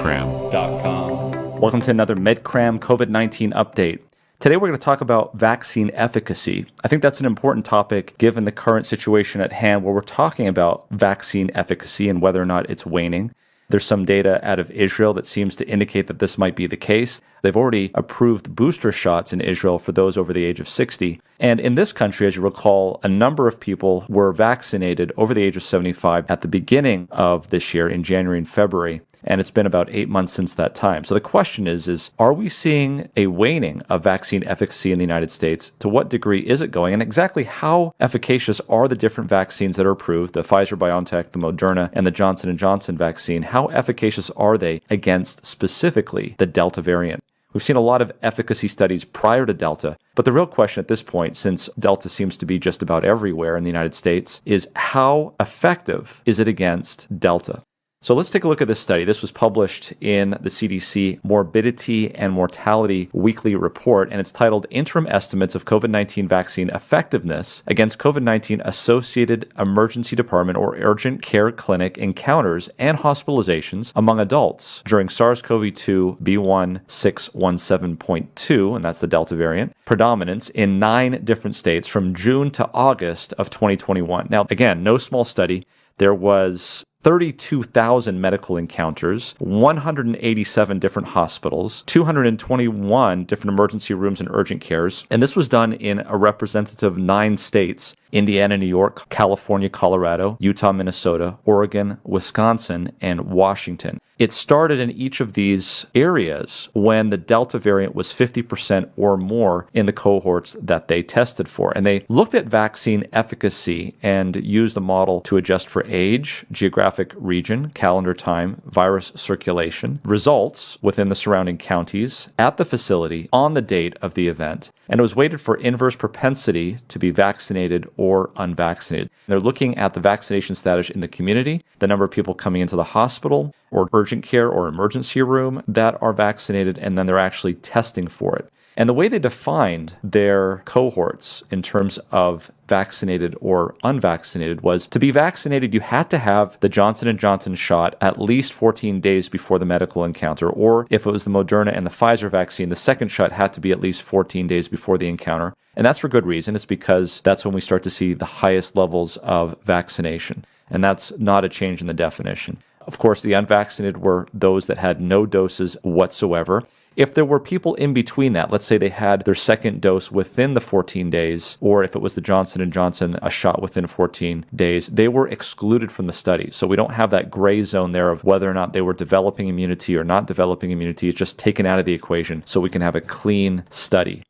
medcram.com. Welcome to another MedCram COVID-19 update. Today we're going to talk about vaccine efficacy. I think that's an important topic given the current situation at hand where we're talking about vaccine efficacy and whether or not it's waning. There's some data out of Israel that seems to indicate that this might be the case. They've already approved booster shots in Israel for those over the age of 60. And in this country, as you recall, a number of people were vaccinated over the age of 75 at the beginning of this year in January and February. And it's been about 8 months since that time. So the question is are we seeing a waning of vaccine efficacy in the United States? To what degree is it going? And exactly how efficacious are the different vaccines that are approved, the Pfizer, BioNTech, the Moderna, and the Johnson & Johnson vaccine? How efficacious are they against specifically the Delta variant? We've seen a lot of efficacy studies prior to Delta, but the real question at this point, since Delta seems to be just about everywhere in the United States, is how effective is it against Delta? So let's take a look at this study. This was published in the CDC Morbidity and Mortality Weekly Report, and it's titled Interim Estimates of COVID-19 Vaccine Effectiveness Against COVID-19 Associated Emergency Department or Urgent Care Clinic Encounters and Hospitalizations Among Adults During SARS-CoV-2 B.1.617.2, and that's the Delta variant, predominance in 9 different states from June to August of 2021. Now, again, no small study. There was 32,000 medical encounters, 187 different hospitals, 221 different emergency rooms and urgent cares. And this was done in a representative 9 states: Indiana, New York, California, Colorado, Utah, Minnesota, Oregon, Wisconsin, and Washington. It started in each of these areas when the Delta variant was 50% or more in the cohorts that they tested for. And they looked at vaccine efficacy and used a model to adjust for age, geographic region, calendar time, virus circulation, results within the surrounding counties, at the facility, on the date of the event. And it was weighted for inverse propensity to be vaccinated or unvaccinated. They're looking at the vaccination status in the community, the number of people coming into the hospital or urgent care or emergency room that are vaccinated, and then they're actually testing for it. And the way they defined their cohorts in terms of vaccinated or unvaccinated was to be vaccinated, you had to have the Johnson & Johnson shot at least 14 days before the medical encounter, or if it was the Moderna and the Pfizer vaccine, the second shot had to be at least 14 days before the encounter. And that's for good reason. It's because that's when we start to see the highest levels of vaccination. And that's not a change in the definition. Of course, the unvaccinated were those that had no doses whatsoever. If there were people in between that, let's say they had their second dose within the 14 days, or if it was the Johnson & Johnson, a shot within 14 days, they were excluded from the study. So we don't have that gray zone there of whether or not they were developing immunity or not developing immunity. It's just taken out of the equation so we can have a clean study.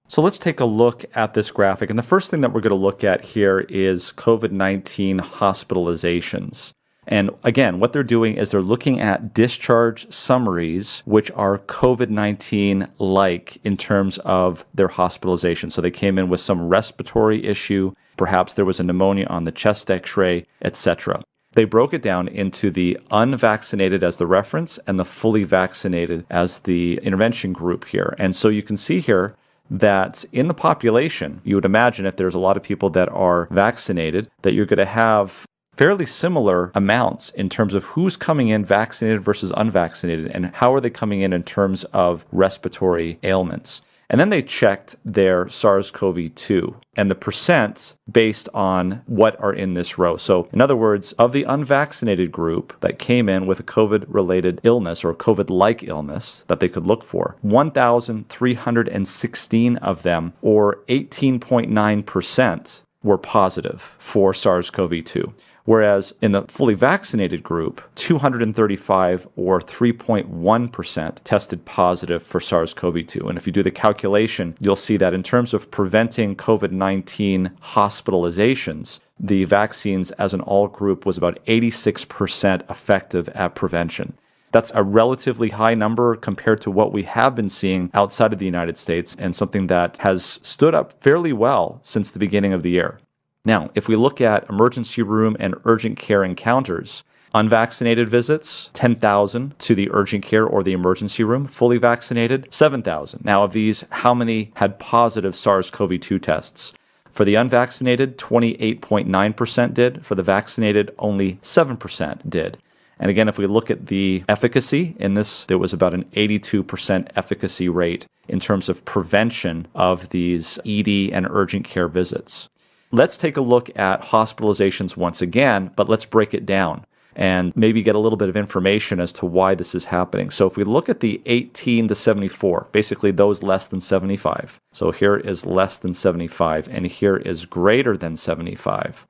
So let's take a look at this graphic. And the first thing that we're going to look at here is COVID-19 hospitalizations. And again, what they're doing is they're looking at discharge summaries, which are COVID-19-like in terms of their hospitalization. So they came in with some respiratory issue, perhaps there was a pneumonia on the chest x-ray, etc. They broke it down into the unvaccinated as the reference and the fully vaccinated as the intervention group here. And so you can see here that in the population, you would imagine if there's a lot of people that are vaccinated, that you're going to have fairly similar amounts in terms of who's coming in vaccinated versus unvaccinated and how are they coming in terms of respiratory ailments. And then they checked their SARS-CoV-2 and the percent based on what are in this row. So in other words, of the unvaccinated group that came in with a COVID-related illness or COVID-like illness that they could look for, 1,316 of them, or 18.9%, were positive for SARS-CoV-2. Whereas in the fully vaccinated group, 235 or 3.1% tested positive for SARS-CoV-2. And if you do the calculation, you'll see that in terms of preventing COVID-19 hospitalizations, the vaccines as an all group was about 86% effective at prevention. That's a relatively high number compared to what we have been seeing outside of the United States and something that has stood up fairly well since the beginning of the year. Now, if we look at emergency room and urgent care encounters, unvaccinated visits, 10,000 to the urgent care or the emergency room, fully vaccinated, 7,000. Now, of these, how many had positive SARS-CoV-2 tests? For the unvaccinated, 28.9% did. For the vaccinated, only 7% did. And again, if we look at the efficacy in this, there was about an 82% efficacy rate in terms of prevention of these ED and urgent care visits. Let's take a look at hospitalizations once again, but let's break it down and maybe get a little bit of information as to why this is happening. So if we look at the 18 to 74, basically those less than 75. So here is less than 75, and here is greater than 75.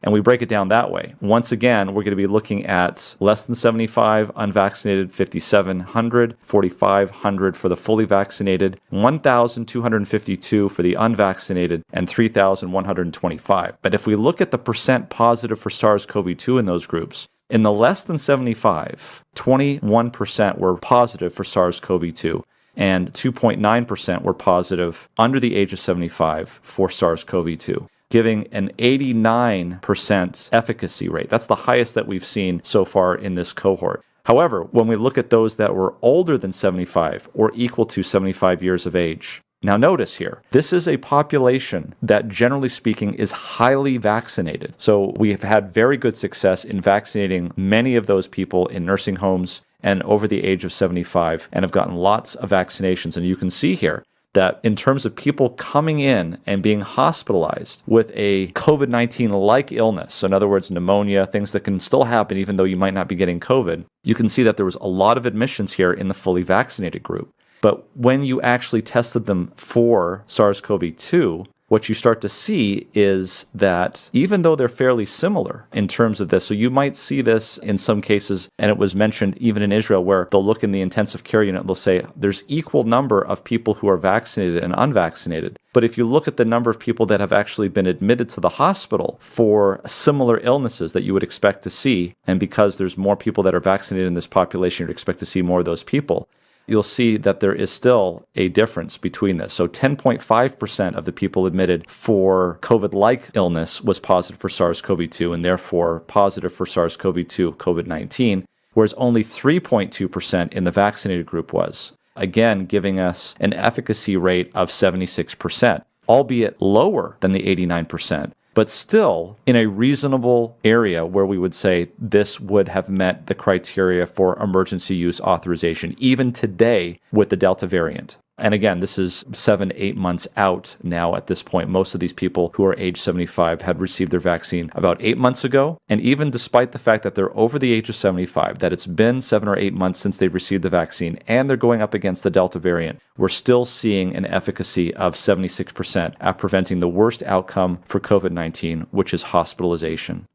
And we break it down that way. Once again, we're going to be looking at less than 75, unvaccinated, 5,700, 4,500 for the fully vaccinated, 1,252 for the unvaccinated, and 3,125. But if we look at the percent positive for SARS-CoV-2 in those groups, in the less than 75, 21% were positive for SARS-CoV-2, and 2.9% were positive under the age of 75 for SARS-CoV-2, giving an 89% efficacy rate. That's the highest that we've seen so far in this cohort. However, when we look at those that were older than 75 or equal to 75 years of age, now notice here, this is a population that generally speaking is highly vaccinated. So we have had very good success in vaccinating many of those people in nursing homes and over the age of 75 and have gotten lots of vaccinations. And you can see here that in terms of people coming in and being hospitalized with a COVID-19-like illness, so in other words, pneumonia, things that can still happen even though you might not be getting COVID, you can see that there was a lot of admissions here in the fully vaccinated group. But when you actually tested them for SARS-CoV-2, what you start to see is that even though they're fairly similar in terms of this, so you might see this in some cases, and it was mentioned even in Israel, where they'll look in the intensive care unit, they'll say there's equal number of people who are vaccinated and unvaccinated. But if you look at the number of people that have actually been admitted to the hospital for similar illnesses that you would expect to see, and because there's more people that are vaccinated in this population, you'd expect to see more of those people, you'll see that there is still a difference between this. So 10.5% of the people admitted for COVID-like illness was positive for SARS-CoV-2 and therefore positive for SARS-CoV-2, COVID-19, whereas only 3.2% in the vaccinated group was, again, giving us an efficacy rate of 76%, albeit lower than the 89%. But still in a reasonable area where we would say this would have met the criteria for emergency use authorization, even today with the Delta variant. And again, this is 7-8 months out now at this point. Most of these people who are age 75 had received their vaccine about 8 months ago. And even despite the fact that they're over the age of 75, that it's been 7 or 8 months since they've received the vaccine, and they're going up against the Delta variant, we're still seeing an efficacy of 76% at preventing the worst outcome for COVID-19, which is hospitalization.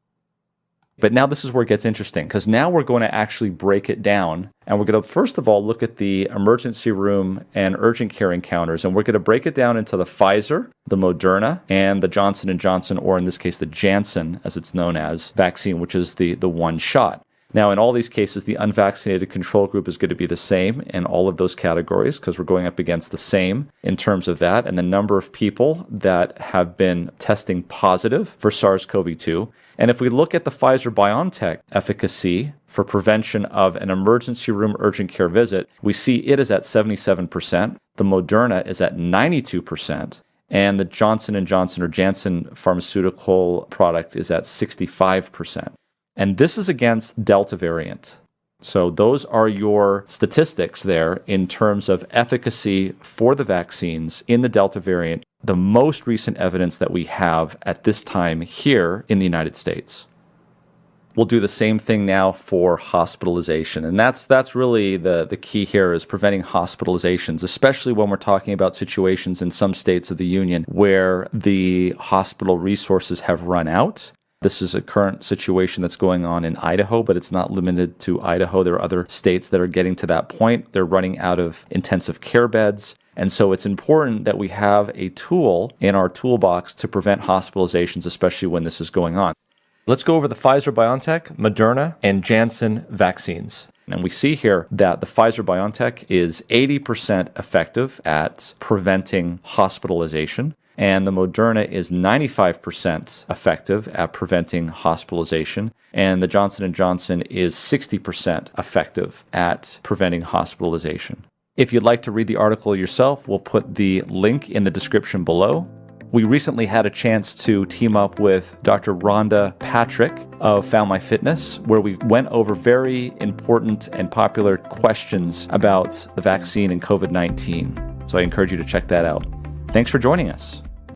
But now this is where it gets interesting, because now we're going to actually break it down, and we're going to first of all look at the emergency room and urgent care encounters, and we're going to break it down into the Pfizer, the Moderna, and the Johnson & Johnson, or in this case the Janssen, as it's known as, vaccine, which is the one shot. Now, in all these cases, the unvaccinated control group is going to be the same in all of those categories because we're going up against the same in terms of that and the number of people that have been testing positive for SARS-CoV-2. And if we look at the Pfizer-BioNTech efficacy for prevention of an emergency room urgent care visit, we see it is at 77%, the Moderna is at 92%, and the Johnson & Johnson or Janssen pharmaceutical product is at 65%. And this is against Delta variant. So those are your statistics there in terms of efficacy for the vaccines in the Delta variant, the most recent evidence that we have at this time here in the United States. We'll do the same thing now for hospitalization. And that's really the key here is preventing hospitalizations, especially when we're talking about situations in some states of the Union where the hospital resources have run out. This is a current situation that's going on in Idaho, but it's not limited to Idaho. There are other states that are getting to that point. They're running out of intensive care beds. And so it's important that we have a tool in our toolbox to prevent hospitalizations, especially when this is going on. Let's go over the Pfizer-BioNTech, Moderna, and Janssen vaccines. And we see here that the Pfizer-BioNTech is 80% effective at preventing hospitalization. And the Moderna is 95% effective at preventing hospitalization, and the Johnson & Johnson is 60% effective at preventing hospitalization. If you'd like to read the article yourself, we'll put the link in the description below. We recently had a chance to team up with Dr. Rhonda Patrick of Found My Fitness, where we went over very important and popular questions about the vaccine and COVID-19. So I encourage you to check that out. Thanks for joining us.